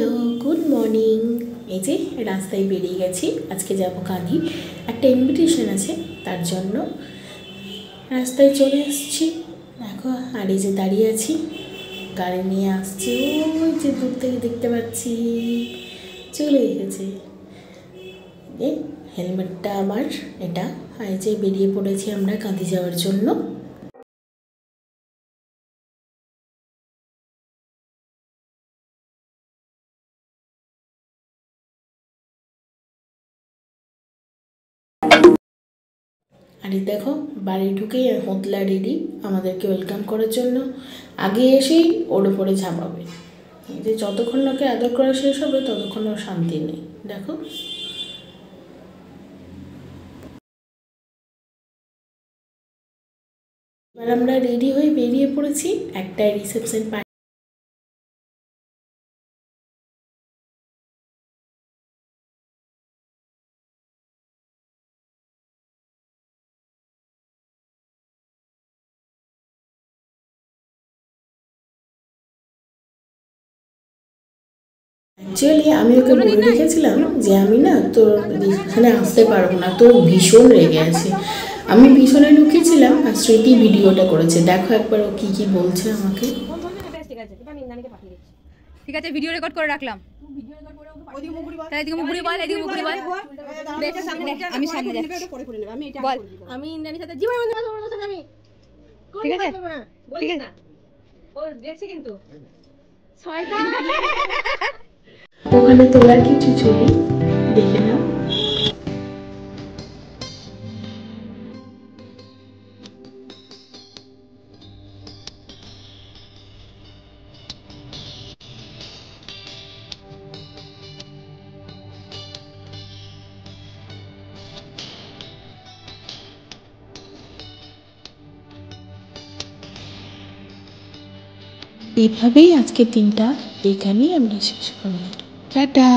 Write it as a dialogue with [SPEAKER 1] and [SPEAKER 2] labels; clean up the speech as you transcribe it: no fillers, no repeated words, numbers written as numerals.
[SPEAKER 1] Hello, good morning. এই যে রাস্তায় বেরিয়ে গেছি, আজকে যাব কাঁদি, একটা ইনভিটেশন আছে, তার জন্য রাস্তায় চলে এসেছি। দেখো, আর এই যে দাঁড়িয়ে আছি, গাড়ি নিয়ে আসছি, ওই যে দূর থেকে দেখতে পাচ্ছি চলে এসেছে। এই হেলমেটটা আমার এটা, আর যে বেরিয়ে পড়েছি আমরা কাঁদি যাওয়ার জন্য। আর দেখো, বাড়ি ঢুকেই হোতলা রেডি আমাদেরকে ওয়েলকাম করার জন্য। আগে এসেই ওর ওপরে ঝাঁপাবে, যে যতক্ষণ ওকে আদর করা শেষ হবে ততক্ষণ ওর শান্তি নেই। দেখো, এবার আমরা রেডি হয়ে বেরিয়ে পড়েছি একটা রিসেপশন পার্টি। অ্যাকচুয়ালি আমি ওকে বলে রেখেছিলাম যে আমি না তোর এখানে আসতে পারবো না, তো ভীষণ রেগে আছে। আমি পিছনে লুকিয়েছিলাম আর স্মৃতি ভিডিওটা করেছে। দেখো একবার ও কি বলছে আমাকে।
[SPEAKER 2] ঠিক আছে, ভিডিও রেকর্ড করে রাখলাম। আমি সামনে যাচ্ছি, বল। আমি ইন্দ্রাণীর সাথে জীবনে আমি ঠিক আছে, ঠিক আছে। ও দেখছি কিন্তু
[SPEAKER 1] ওখানে তোলার কিছু ছবি দেখে নাও। এইভাবেই আজকের দিনটা এখানেই আমরা শেষ করব। টাটা।